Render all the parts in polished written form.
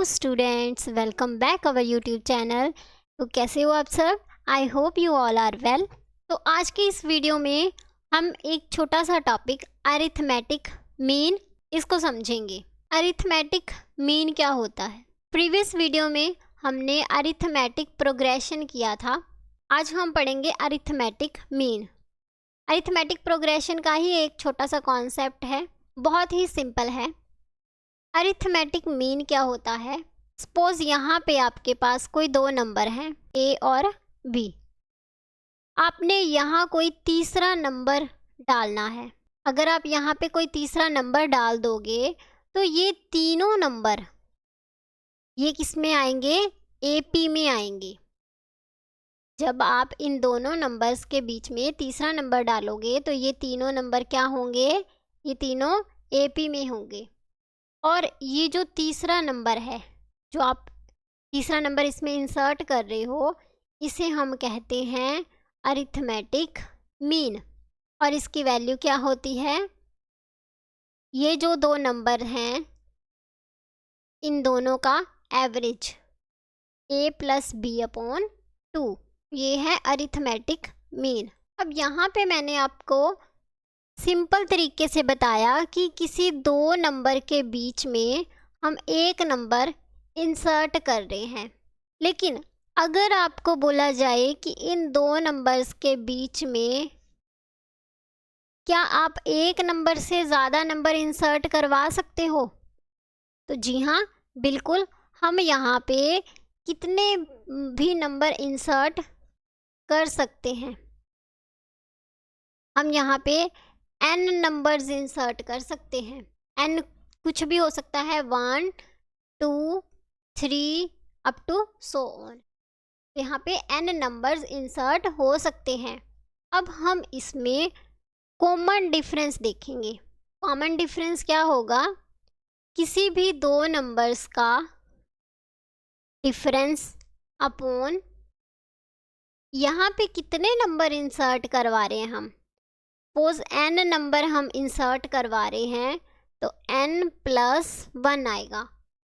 Students, welcome back our YouTube channel. तो कैसे हो आप सब? I hope you all are well. तो आज की इस वीडियो में हम एक छोटा सा टॉपिक अरिथमेटिक मीन इसको समझेंगे। अरिथमेटिक मीन क्या होता है? प्रीवियस वीडियो में हमने अरिथमेटिक प्रोग्रेशन किया था। आज हम पढ़ेंगे अरिथमेटिक मीन। अरिथमेटिक प्रोग्रेशन का ही एक छोटा सा कॉन्सेप्ट है, बहुत ही सिंपल है। अरिथमेटिक मीन क्या होता है? सपोज यहाँ पे आपके पास कोई दो नंबर हैं, ए और बी। आपने यहाँ कोई तीसरा नंबर डालना है। अगर आप यहाँ पे कोई तीसरा नंबर डाल दोगे तो ये तीनों नंबर ये किस में आएंगे? एपी में आएंगे। जब आप इन दोनों नंबर्स के बीच में तीसरा नंबर डालोगे तो ये तीनों नंबर क्या होंगे? ये तीनों एपी में होंगे। और ये जो तीसरा नंबर है, जो आप तीसरा नंबर इसमें इंसर्ट कर रहे हो, इसे हम कहते हैं अरिथमेटिक मीन। और इसकी वैल्यू क्या होती है? ये जो दो नंबर हैं, इन दोनों का average a plus B upon 2, ये है अरिथमेटिक मीन। अब यहाँ पे मैंने आपको सिंपल तरीके से बताया कि किसी दो नंबर के बीच में हम एक नंबर इंसर्ट कर रहे हैं। लेकिन अगर आपको बोला जाए कि इन दो नंबर्स के बीच में क्या आप एक नंबर से ज़्यादा नंबर इंसर्ट करवा सकते हो? तो जी हाँ, बिल्कुल। हम यहाँ पे कितने भी नंबर इंसर्ट कर सकते हैं। हम यहाँ पे n नंबर्स इंसर्ट कर सकते हैं। n कुछ भी हो सकता है, 1 2 3 अप टू सो ऑन। यहाँ पे n नंबर्स इंसर्ट हो सकते हैं। अब हम इसमें कॉमन डिफरेंस देखेंगे। कॉमन डिफरेंस क्या होगा? किसी भी दो नंबर्स का डिफरेंस अपॉन यहाँ पे कितने नंबर इंसर्ट करवा रहे हैं हम। सपोज n नंबर हम इंसर्ट करवा रहे हैं तो n प्लस 1 आएगा।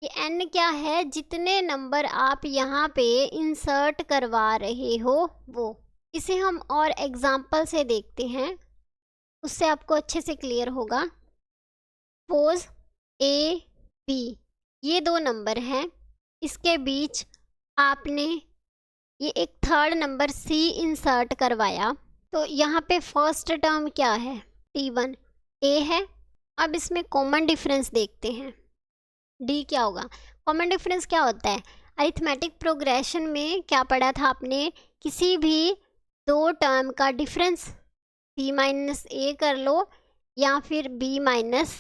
ये n क्या है? जितने नंबर आप यहाँ पे इंसर्ट करवा रहे हो वो। इसे हम और एग्जांपल से देखते हैं, उससे आपको अच्छे से क्लियर होगा। सपोज a b ये दो नंबर हैं, इसके बीच आपने ये एक थर्ड नंबर c इंसर्ट करवाया। तो यहाँ पे फर्स्ट टर्म क्या है? t1 a है। अब इसमें कॉमन डिफरेंस देखते हैं, d क्या होगा? कॉमन डिफरेंस क्या होता है? अरिथमेटिक प्रोग्रेशन में क्या पढ़ा था आपने? किसी भी दो टर्म का डिफरेंस b माइनस ए कर लो या फिर b माइनस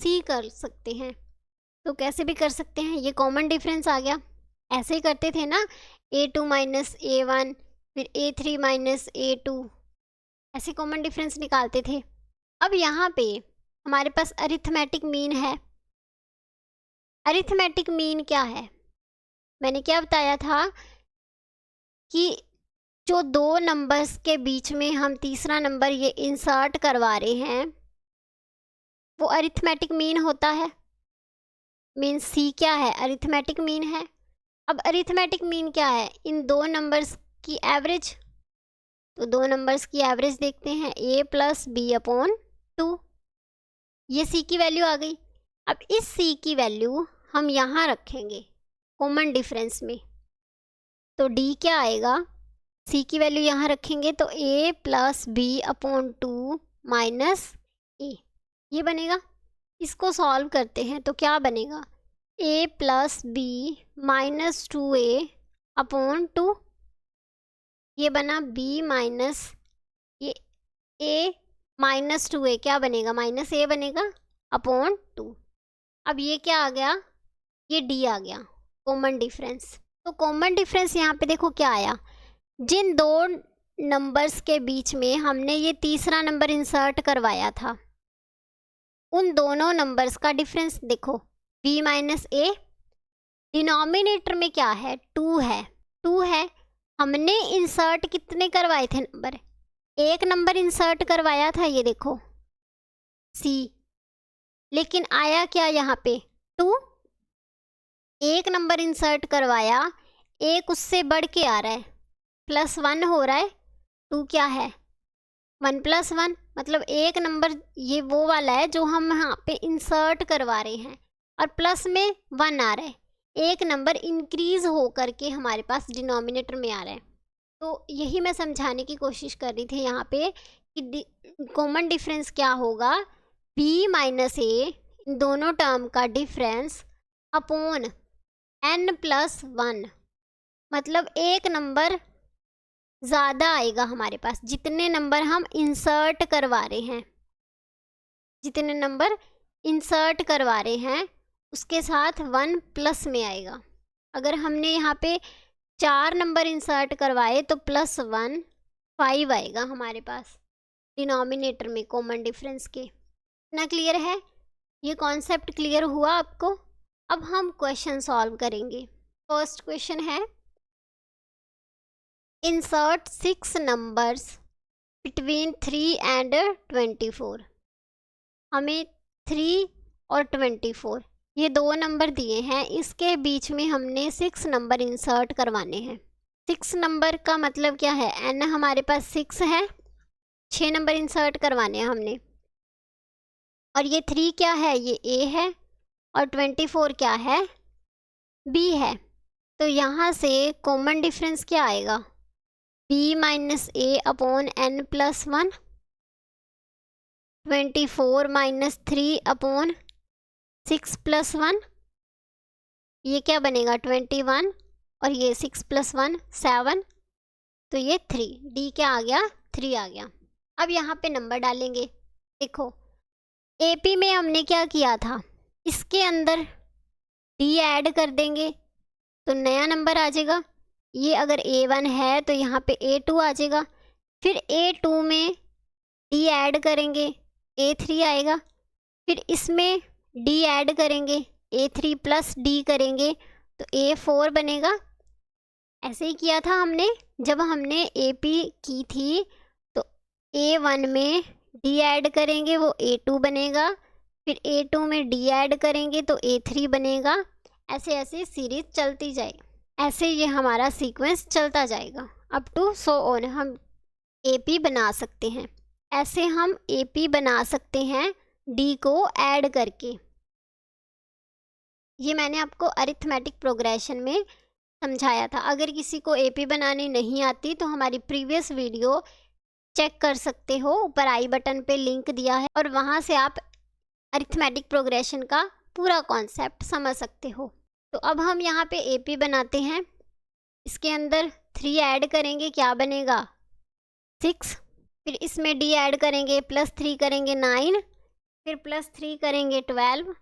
सी कर सकते हैं। तो कैसे भी कर सकते हैं, ये कॉमन डिफरेंस आ गया। ऐसे ही करते थे ना, a2 माइनस a1 फिर a3 माइनस a2, ऐसे कॉमन डिफरेंस निकालते थे। अब यहाँ पे हमारे पास अरिथमेटिक मीन है। अरिथमेटिक मीन क्या है? मैंने क्या बताया था कि जो दो नंबर्स के बीच में हम तीसरा नंबर ये इंसर्ट करवा रहे हैं वो अरिथमेटिक मीन होता है। मीन सी क्या है? अरिथमेटिक मीन है। अब अरिथमेटिक मीन क्या है? इन दो नंबर्स की एवरेज। तो दो नंबर्स की एवरेज देखते हैं, a प्लस बी अपॉन 2। ये c की वैल्यू आ गई। अब इस c की वैल्यू हम यहाँ रखेंगे कॉमन डिफरेंस में। तो d क्या आएगा? c की वैल्यू यहाँ रखेंगे तो a plus B upon 2 minus a, ये बनेगा। इसको सॉल्व करते हैं तो क्या बनेगा? a plus B minus 2a upon 2, ये बना b माइनस ये a माइनस 2a, क्या बनेगा? माइनस a बनेगा अपॉन 2। अब ये क्या आ गया? ये d आ गया, कॉमन डिफरेंस। तो कॉमन डिफरेंस यहाँ पे देखो क्या आया? जिन दो नंबर्स के बीच में हमने ये तीसरा नंबर इंसर्ट करवाया था, उन दोनों नंबर्स का डिफरेंस देखो, b माइनस a। डिनोमिनेटर में क्या है? 2 है। 2 है। हमने इंसर्ट कितने करवाए थे नंबर? एक नंबर इंसर्ट करवाया था, ये देखो c। लेकिन आया क्या यहाँ पे? 2। एक नंबर इंसर्ट करवाया, एक उससे बढ़ के आ रहा है, +1 हो रहा है, 2 क्या है 1 + 1, मतलब एक नंबर ये वो वाला है जो हम यहाँ पे इंसर्ट करवा रहे हैं और प्लस में 1 आ रहा है, एक नंबर इंक्रीज हो करके हमारे पास डिनोमिनेटर में आ रहा है। तो यही मैं समझाने की कोशिश कर रही थी यहाँ पे कि कॉमन डिफरेंस क्या होगा, b - a इन दोनों टर्म का डिफरेंस अपॉन n + 1, मतलब एक नंबर ज़्यादा आएगा हमारे पास जितने नंबर हम इंसर्ट करवा रहे हैं, जितने नंबर इंसर्ट करवा रहे हैं उसके साथ 1 प्लस में आएगा। अगर हमने यहाँ पे 4 नंबर इंसर्ट करवाए तो +1 5 आएगा हमारे पास डिनोमिनेटर में कॉमन डिफरेंस के। इतना क्लियर है? ये कॉन्सेप्ट क्लियर हुआ आपको? अब हम क्वेश्चन सॉल्व करेंगे। फर्स्ट क्वेश्चन है, इंसर्ट 6 नंबर्स बिटवीन 3 एंड 24। हमें 3 और 24 ये दो नंबर दिए हैं, इसके बीच में हमने 6 नंबर इंसर्ट करवाने हैं। 6 नंबर का मतलब क्या है, n हमारे पास 6 है, 6 नंबर इंसर्ट करवाने हैं हमने, और ये 3 क्या है, ये a है, और 24 क्या है, b है। तो यहाँ से कॉमन डिफरेंस क्या आएगा, b - a upon n + 1, 24 - 3 upon 6 + 1, ये क्या बनेगा 21, और ये 6 + 1 7, तो ये 3, d क्या आ गया 3 आ गया। अब यहाँ पे नंबर डालेंगे। देखो AP में हमने क्या किया था, इसके अंदर d ऐड कर देंगे तो नया नंबर आ जाएगा। ये अगर A1 है तो यहाँ पे A2 आ जाएगा, फिर A2 में d ऐड करेंगे A3 आएगा, फिर इसमें d ऐड करेंगे A3 + d करेंगे तो A4 बनेगा। ऐसे ही किया था हमने जब हमने AP की थी, तो A1 में d ऐड करेंगे वो A2 बनेगा, फिर A2 में d ऐड करेंगे तो A3 बनेगा। ऐसे ऐसे सीरीज चलती जाए, ऐसे ये हमारा सीक्वेंस चलता जाएगा अप टू सो ऑन। हम AP बना सकते हैं, ऐसे हम AP बना सकते हैं D को ऐड करके। ये मैंने आपको अरिथमेटिक प्रोग्रेशन में समझाया था। अगर किसी को AP बनानी नहीं आती तो हमारी प्रीवियस वीडियो चेक कर सकते हो, ऊपर आई बटन पे लिंक दिया है और वहाँ से आप अरिथमेटिक प्रोग्रेशन का पूरा कॉन्सेप्ट समझ सकते हो। तो अब हम यहाँ पे AP बनाते हैं, इसके अंदर 3 ऐड करेंगे, क्या बनेगा 6, फिर इसमें D ऐड करेंगे, +3 करेंगे 9, फिर +3 करेंगे 12,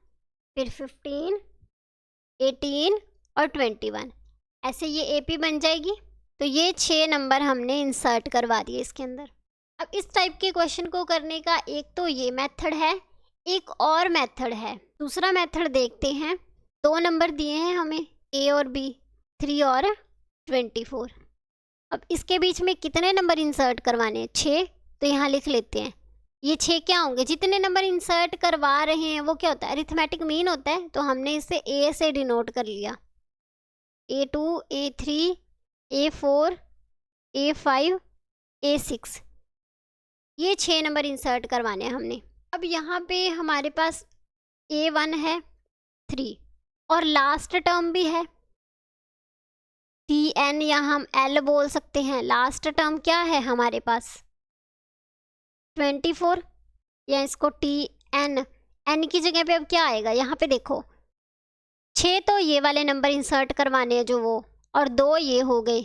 फिर 15, 18 और 21, ऐसे ये AP बन जाएगी। तो ये 6 नंबर हमने इंसर्ट करवा दिए इसके अंदर। अब इस टाइप के क्वेश्चन को करने का एक तो ये मेथड है, एक और मेथड है। दूसरा मेथड देखते हैं। 2 नंबर दिए हैं हमें A और B, 3 और 24। अब इसके बीच में कितने नंबर इंसर्ट करवाने हैं, 6, तो यहाँ लिख लेते हैं। ये 6 क्या होंगे, जितने नंबर इंसर्ट करवा रहे हैं वो क्या होता है, अरिथमेटिक मीन होता है, तो हमने इसे A से डिनोट कर लिया। A2, A3, A4, A5, A6, ये 6 नंबर इंसर्ट करवाने हैं हमने। अब यहाँ पे हमारे पास A1 है 3 और लास्ट टर्म भी है TN, या हम L बोल सकते हैं। लास्ट टर्म क्या है हमारे पास 24, या इसको TN, N की जगह पे अब क्या आएगा, यहाँ पे देखो 6 तो ये वाले नंबर इंसर्ट करवाने हैं जो वो, और 2 ये हो गए,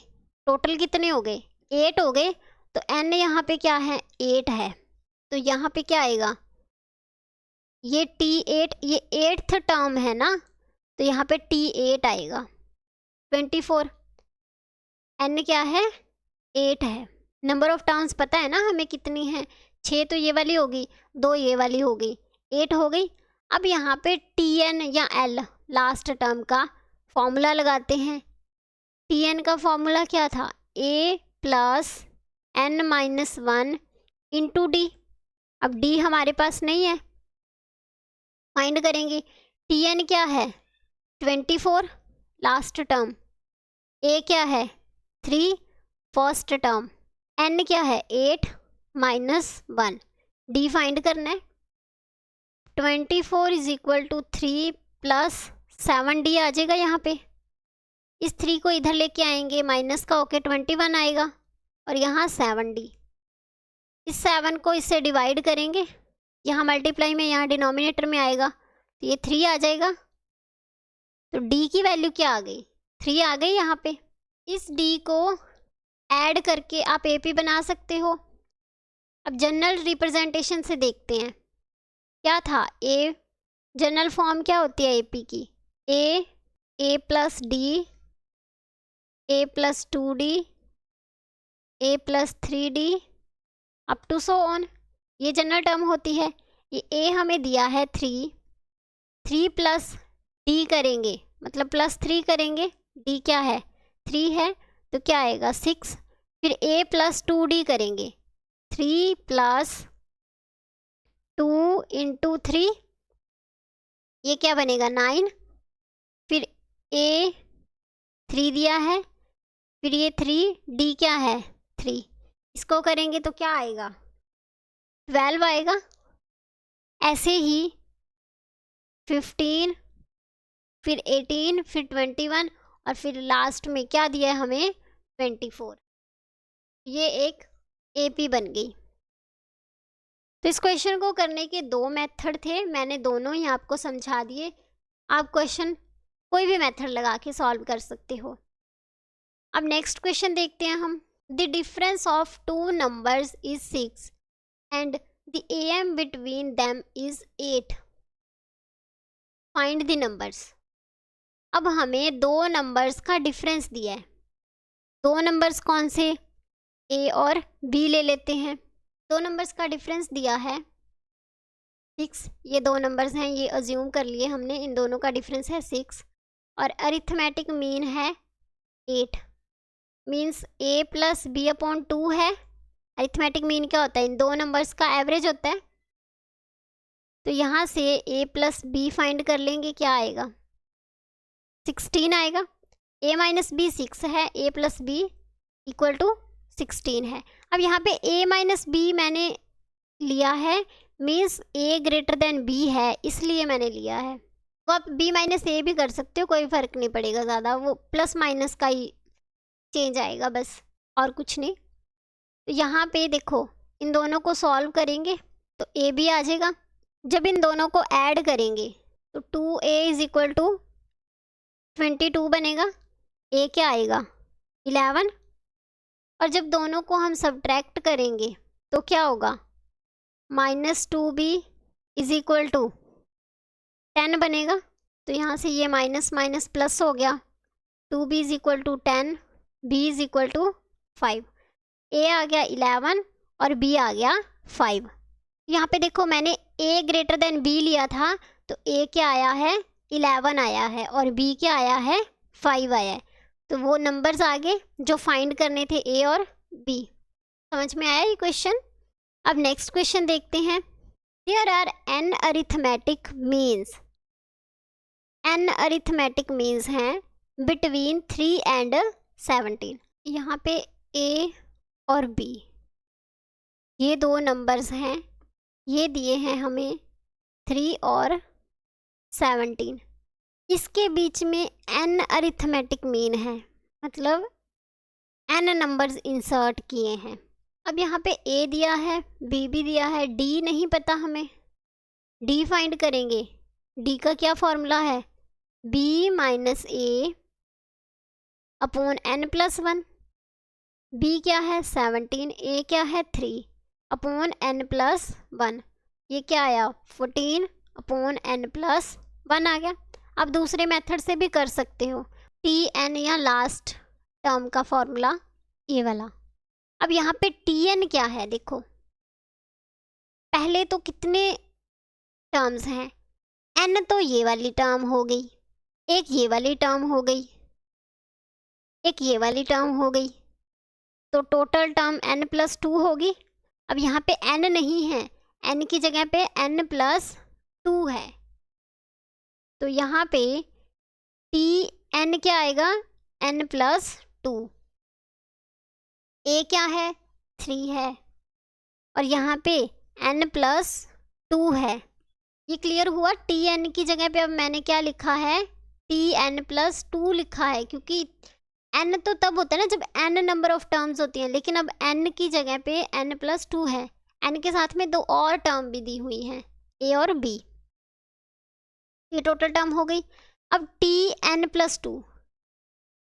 टोटल कितने हो गए 8 हो गए। तो N यहाँ पे क्या है 8 है, तो यहाँ पे क्या आएगा, ये T8, ये 8th टर्म है ना, तो यहाँ पे T8 आएगा। 24, N क्या है 8 है। नंबर ऑफ टर्म्स पता है ना हमें कितनी है, 6 तो ये वाली होगी, 2 ये वाली हो गई, 8 हो गई। अब यहाँ पे TN या L लास्ट टर्म का फॉर्मूला लगाते हैं। TN का फॉर्मूला क्या था, A + N - 1 × D। अब D हमारे पास नहीं है, फाइंड करेंगे। TN क्या है 24, लास्ट टर्म, ए क्या है 3 फर्स्ट टर्म, एन क्या है 8 माइनस 1, डी फाइंड करना है। 24 is equal to 3 plus 7 d आ जाएगा यहाँ पे। इस 3 को इधर लेके आएंगे, माइनस का होके 21 आएगा और यहाँ 7 डी। इस 7 को इससे डिवाइड करेंगे, यहाँ मल्टीप्लाई में यहाँ डिनोमिनेटर में आएगा तो ये 3 आ जाएगा। तो डी की वैल्यू क्या आ गई 3 आ गई यहाँ पे। इस डी को ऐड करके आप एपी बना सकते हो। अब जनरल रिप्रेजेंटेशन से देखते हैं क्या था। ए जनरल फॉर्म क्या होती है एपी की, A plus D, A plus 2d, A plus 3d up to so on, ये जनरल टर्म होती है। ये ए हमें दिया है 3 प्लस डी करेंगे मतलब प्लस 3 करेंगे, डी क्या है 3 है तो क्या आएगा 6। फिर ए प्लस 2d करेंगे, 3 प्लस 2 इंटू 3, ये क्या बनेगा 9। फिर ए 3 दिया है, फिर ये 3, डी क्या है 3, इसको करेंगे तो क्या आएगा 12 आएगा। ऐसे ही 15, फिर 18, फिर 21 और फिर लास्ट में क्या दिया है हमें 24। ये एक एपी बन गई। तो इस क्वेश्चन को करने के 2 मेथड थे, मैंने दोनों ही आपको समझा दिए। आप क्वेश्चन कोई भी मेथड लगा के सॉल्व कर सकते हो। अब नेक्स्ट क्वेश्चन देखते हैं हम। The difference of 2 numbers is 6 and the AM between them is 8, find the numbers. अब हमें 2 नंबर्स का डिफरेंस दिया है। 2 नंबर्स कौन से, A और B ले लेते हैं। 2 नंबर्स का डिफरेंस दिया है 6, ये 2 नंबर्स हैं, ये अज्यूम कर लिए हमने, इन दोनों का डिफरेंस है 6 और अरिथमेटिक मीन है 8, means A plus B upon 2 है। अरिथमेटिक मीन क्या होता है, इन 2 नंबर्स का एवरेज होता है। तो यहाँ से A प्लस B फाइंड कर लेंगे, क्या आएगा 16 आएगा। A माइनस बी 6 है, A plus B equal to 16 है। अब यहाँ पे A माइनस बी मैंने लिया है, means A greater than B है, इसलिए मैंने लिया है। तो आप B माइनस A भी कर सकते हो, कोई फ़र्क नहीं पड़ेगा ज़्यादा, वो प्लस माइनस का ही चेंज आएगा बस, और कुछ नहीं। तो यहाँ पे देखो इन दोनों को सॉल्व करेंगे तो A भी आ जाएगा। जब इन दोनों को ऐड करेंगे तो 2A इज इक्वल टू 22 बनेगा, A क्या आएगा 11, और जब दोनों को हम सब्ट्रैक्ट करेंगे तो क्या होगा -2B इज इक्वल टू 10 बनेगा। तो यहाँ से ये माइनस माइनस प्लस हो गया, 2B is equal to 10, B is equal to 5। A आ गया 11 और B आ गया 5। यहाँ पे देखो मैंने A ग्रेटर देन B लिया था, तो A क्या आया है 11 आया है और B क्या आया है 5 आया है। तो वो नंबर्स आगे जो फाइंड करने थे A और B। समझ में आया ये क्वेश्चन। अब नेक्स्ट क्वेश्चन देखते हैं। There are n arithmetic means, n arithmetic means हैं बिटवीन 3 एंड 17। यहाँ पे A और B ये 2 नंबर्स हैं, ये दिए हैं हमें 3 और 17। इसके बीच में n अरिथमेटिक मीन है, मतलब n नंबर्स इंसर्ट किए हैं। अब यहाँ पे A दिया है, B भी दिया है, D नहीं पता हमें, D फाइंड करेंगे। D का क्या फॉर्मूला है B minus A upon n plus 1। B क्या है 17, A क्या है 3 अपॉन n प्लस 1, ये क्या आया 14 अपॉन n प्लस 1 आ गया। अब दूसरे मेथड से भी कर सकते हो, Tn या लास्ट टर्म का फॉर्मूला ये वाला। अब यहाँ पे Tn क्या है देखो, पहले तो कितने टर्म्स हैं, n तो ये वाली टर्म हो गई, एक ये वाली टर्म हो गई, एक ये वाली टर्म हो गई, तो टोटल टर्म n प्लस 2 होगी। अब यहाँ पे n नहीं है, n की जगह पे n प्लस 2 है, तो यहाँ पे n क्या आएगा, n+2। a क्या है, 3 है, और यहाँ पे n+2 है। ये क्लियर हुआ। tn की जगह पे अब मैंने क्या लिखा है, tn+2 लिखा है, क्योंकि n तो तब होता है ना जब n नंबर ऑफ टर्म्स होती हैं, लेकिन अब n की जगह पे n+2 है। n के साथ में 2 और टर्म भी दी हुई हैं, a और b। ये टोटल टर्म हो गई। अब tn+2,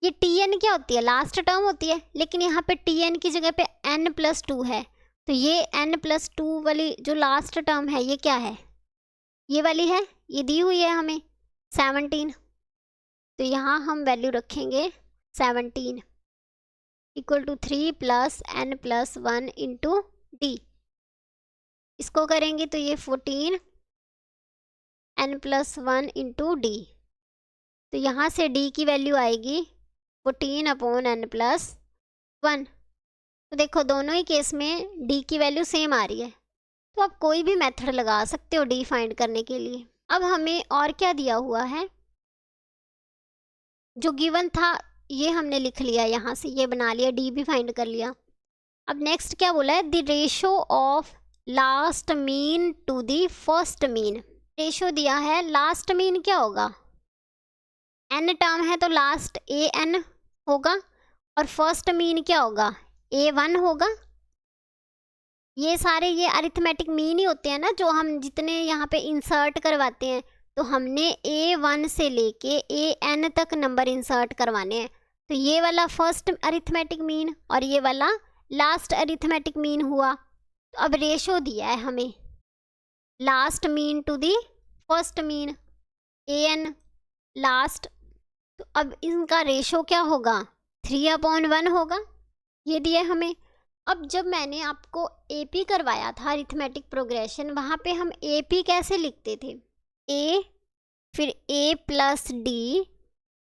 ये tn क्या होती है, लास्ट टर्म होती है, लेकिन यहाँ पे tn की जगह पे n+2 है, तो ये n+2 वाली जो लास्ट टर्म है ये क्या है, ये वाली है, ये दी हुई है हमें 17। तो यहाँ हम वैल्यू रखेंगे 17 equal to 3 + n+1 into D. इसको करेंगे तो ये 14 n+1 इंटू डी। तो यहाँ से d की वैल्यू आएगी 14/n+1। तो देखो दोनों ही केस में d की वैल्यू सेम आ रही है, तो आप कोई भी मेथड लगा सकते हो d फाइंड करने के लिए। अब हमें और क्या दिया हुआ है, जो गिवन था ये हमने लिख लिया, यहाँ से ये बना लिया, d भी फाइंड कर लिया। अब नेक्स्ट क्या बोला है, the ratio of last mean to the first mean. Ratio दिया है, लास्ट मीन क्या होगा, n टर्म है तो लास्ट an होगा, और फर्स्ट मीन क्या होगा, a1 होगा। ये सारे ये अरिथमेटिक मीन ही होते हैं ना, जो हम जितने यहाँ पे इंसर्ट करवाते हैं, तो हमने a1 से लेके an तक नंबर इंसर्ट करवाने हैं। तो ये वाला फर्स्ट अरिथमेटिक मीन और ये वाला लास्ट अरिथमेटिक मीन हुआ। तो अब रेशो दिया है हमें, last mean to the first mean, an last. तो अब इनका रेशो क्या होगा, 3/1 होगा, ये दिया हमें। अब जब मैंने आपको AP करवाया था अरिथमेटिक प्रोग्रेशन, वहाँ पे हम AP कैसे लिखते थे, A फिर A+D,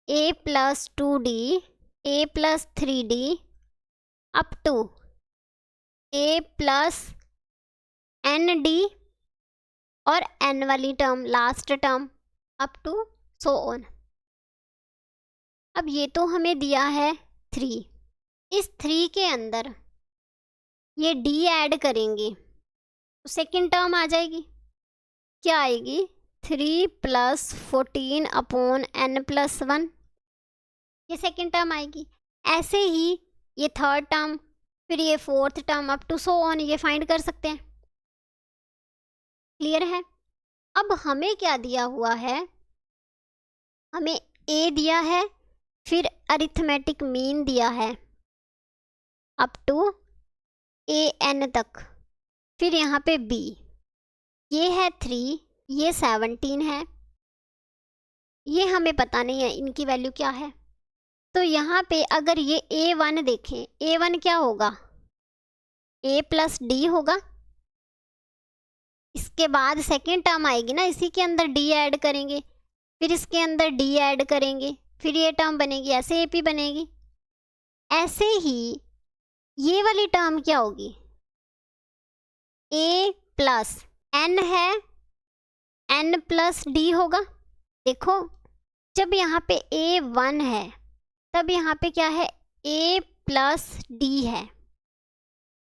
A+2D, A+3D up to A+ND और n वाली term last term up to so on. अब ये तो हमें दिया है 3, इस 3 के अंदर ये d ऐड करेंगे तो सेकेंड टर्म आ जाएगी, क्या आएगी, 3 + 14/n+1, ये सेकेंड टर्म आएगी। ऐसे ही ये थर्ड टर्म, फिर ये fourth term up to so on, ये फाइंड कर सकते हैं। क्लियर है। अब हमें क्या दिया हुआ है, हमें a दिया है, फिर अरिथमेटिक मीन दिया है अप टू an तक, फिर यहाँ पे b, ये है 3, ये 17 है, ये हमें पता नहीं है इनकी वैल्यू क्या है। तो यहाँ पे अगर ये a1 देखें, a1 क्या होगा, a+d होगा। इसके बाद सेकेंड टर्म आएगी ना, इसी के अंदर d ऐड करेंगे, फिर इसके अंदर d ऐड करेंगे, फिर ये टर्म बनेगी, ऐसे AP बनेगी। ऐसे ही ये वाली टर्म क्या होगी, a+n है, n+d होगा। देखो जब यहाँ पे a1 है तब यहाँ पे क्या है, a+d है,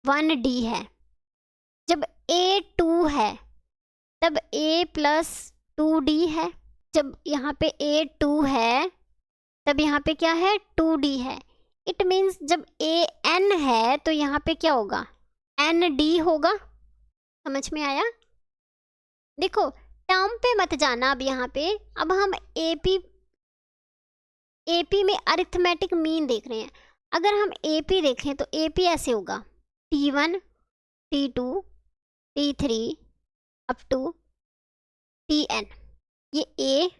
1d है। जब a2 है तब a+2d है। जब यहाँ पे a2 है तब यहाँ पे क्या है, 2d है। इट मीन्स जब an है तो यहाँ पे क्या होगा, nd होगा। समझ में आया। देखो टर्म पे मत जाना अब यहाँ पे, अब हम AP में अरिथमेटिक मीन देख रहे हैं। अगर हम AP देखें तो AP ऐसे होगा, T1 T2 T3 up to Tn। ये A,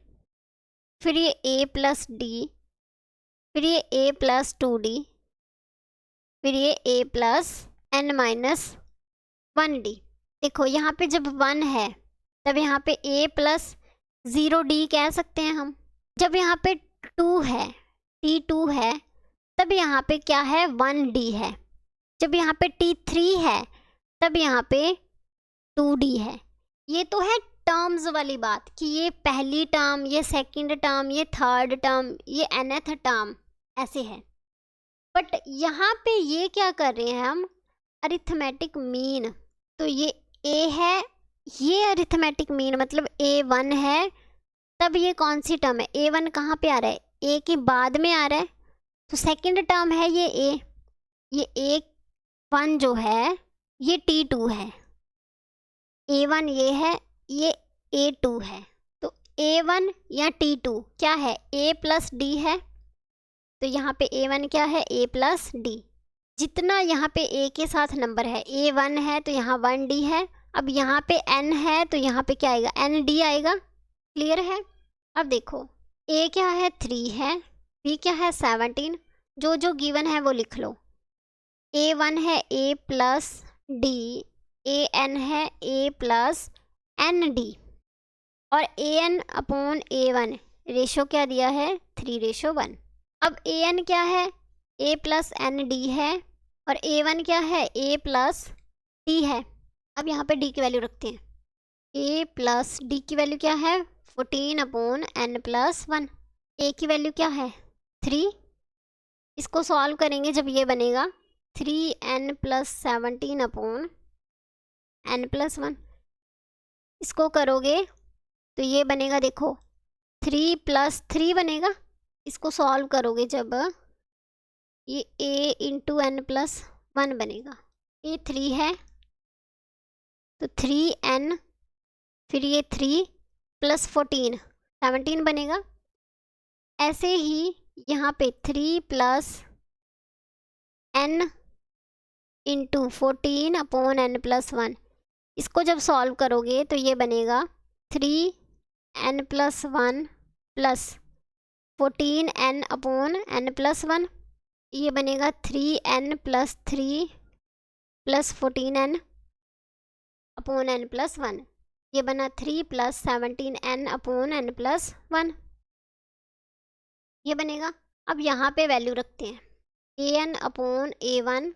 फिर ये A+D, फिर ये A+2D, फिर ये A+n-1d। देखो यहाँ पे जब 1 है तब यहाँ पे A+0d कह सकते हैं हम। जब यहाँ पे 2 है, T2 है, तब यहाँ पे क्या है, 1d है। जब यहाँ पे T3 है तब यहाँ पे 2d है। ये तो है टर्म्स वाली बात कि ये पहली टर्म, ये सेकंड टर्म, ये थर्ड टर्म, ये nth टर्म ऐसे है। बट यहाँ पे ये क्या कर रहे हैं हम, अरिथमेटिक मीन। तो ये a है, ये अरिथमेटिक मीन मतलब a1 है, तब ये कौन सी टर्म है, a1 कहाँ पे आ रहा है, a के बाद में आ रहा है, तो सेकंड टर्म है ये a, ये a1 जो है ये t2 है, a1 ये है, ये a2 है। तो a1 या t2 क्या है, a प्लस डी है। तो यहाँ पे a1 क्या है, a प्लस डी। जितना यहाँ पे a के साथ नंबर है, a1 है तो यहाँ 1d है। अब यहाँ पे n है तो यहाँ पे क्या आएगा, nd आएगा। क्लियर है। अब देखो a क्या है, 3 है, b क्या है 17, जो जो गिवन है वो लिख लो। a1 है a प्लस डी, an है a प्लस nd, और an अपॉन a1 रेशो क्या दिया है, 3:1। अब an क्या है, a प्लस nd है, और a1 क्या है, a प्लस d है। अब यहाँ पे d की वैल्यू रखते हैं, a प्लस d की वैल्यू क्या है, 14/n+1। a की वैल्यू क्या है, 3। इसको सॉल्व करेंगे जब ये बनेगा 3n+17/n+1। इसको करोगे तो ये बनेगा, देखो 3 + 3 बनेगा। इसको सॉल्व करोगे जब ये a × n+1 बनेगा। ये 3 है तो 3n, फिर ये 3 + 14 17 बनेगा। ऐसे ही यहाँ पे 3 + n × 14/n+1, इसको जब सॉल्व करोगे तो ये बनेगा 3n+1 + 14n/n+1। ये बनेगा 3n + 3 + 14n/n+1। ये बना 3 + 17n/n+1, ये बनेगा। अब यहाँ पे वैल्यू रखते हैं, an/a1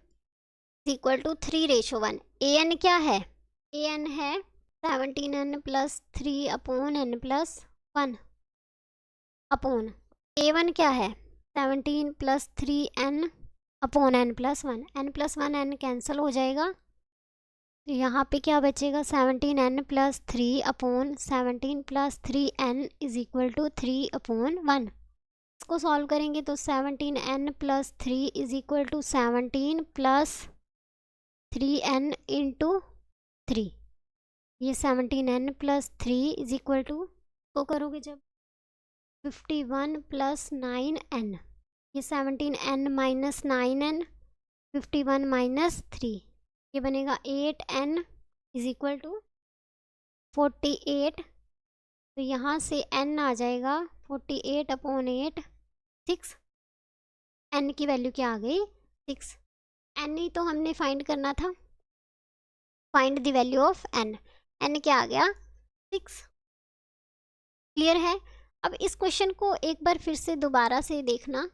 = 3:1। an क्या है, an है 17n + 3/n+1 अपॉन a1 क्या है, 17 + 3n/n+1। n+1 n कैंसिल हो जाएगा, तो यहाँ पे क्या बचेगा, 17n + 3/17 + 3n = 3/1। इसको सॉल्व करेंगे तो 17n + 3 = 17 + 3n × 3। ये 17n + 3 को करोगे जब 51 + 9n, ये 17n - 9n, 51 - 3, ये बनेगा 8n = 48। तो यहाँ से n आ जाएगा 48/8, 6। n की वैल्यू क्या आ गई, 6। n ही तो हमने फाइंड करना था, find the value of n। n क्या आ गया, 6। क्लियर है। अब इस क्वेश्चन को एक बार फिर से दोबारा से देखना,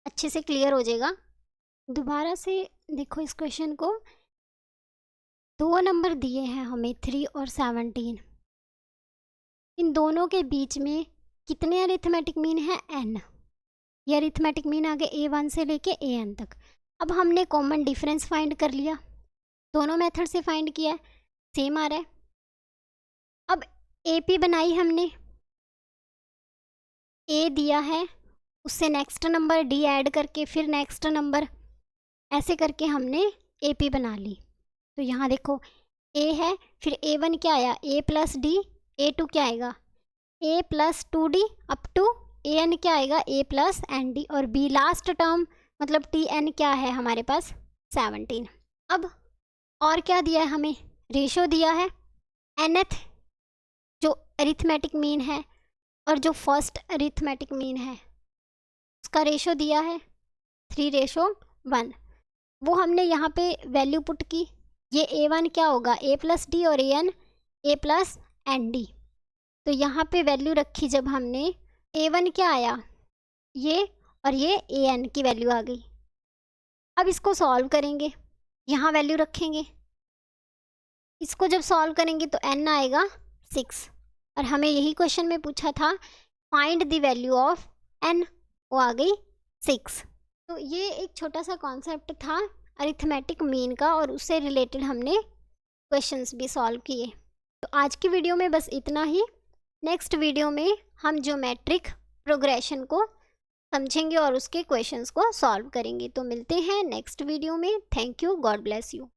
अच्छे से क्लियर हो जाएगा। दोबारा से देखो इस क्वेश्चन को, 2 नंबर दिए हैं हमें 3 और 17। इन दोनों के बीच में कितने अरिथमेटिक मीन है, n। ये अरिथमेटिक मीन आ गए a1 से लेके an तक। अब हमने कॉमन डिफरेंस फाइंड कर लिया, दोनों मेथड से फाइंड किया है, सेम आ रहा है। अब AP बनाई हमने, A दिया है, उससे नेक्स्ट नंबर D ऐड करके फिर नेक्स्ट नंबर, ऐसे करके हमने AP बना ली। तो यहाँ देखो A है, फिर A1 क्या आया, A + D, A2 क्या आएगा, A + 2D up to an क्या आएगा, A + nd, और B लास्ट टर्म मतलब Tn क्या है हमारे पास, 17। अब और क्या दिया है हमें, रेशो दिया है, nth जो अरिथमेटिक मीन है और जो फर्स्ट अरिथमेटिक मीन है उसका रेशो दिया है 3:1। वो हमने यहाँ पे वैल्यू पुट की, ये a1 क्या होगा, A + D, और an A + nd। तो यहाँ पे वैल्यू रखी जब हमने, a1 क्या आया ये, और ये an की वैल्यू आ गई। अब इसको सॉल्व करेंगे, यहाँ वैल्यू रखेंगे, इसको जब सॉल्व करेंगे तो n आएगा 6। और हमें यही क्वेश्चन में पूछा था find the value of n, वो आ गई 6। तो ये एक छोटा सा कॉन्सेप्ट था अरिथमेटिक मीन का, और उससे रिलेटेड हमने क्वेश्चंस भी सॉल्व किए। तो आज की वीडियो में बस इतना ही। नेक्स्ट वीडियो में हम ज्योमेट्रिक प्रोग्रेशन को समझेंगे और उसके क्वेश्चंस को सॉल्व करेंगे। तो मिलते हैं नेक्स्ट वीडियो में। Thank you, God bless you.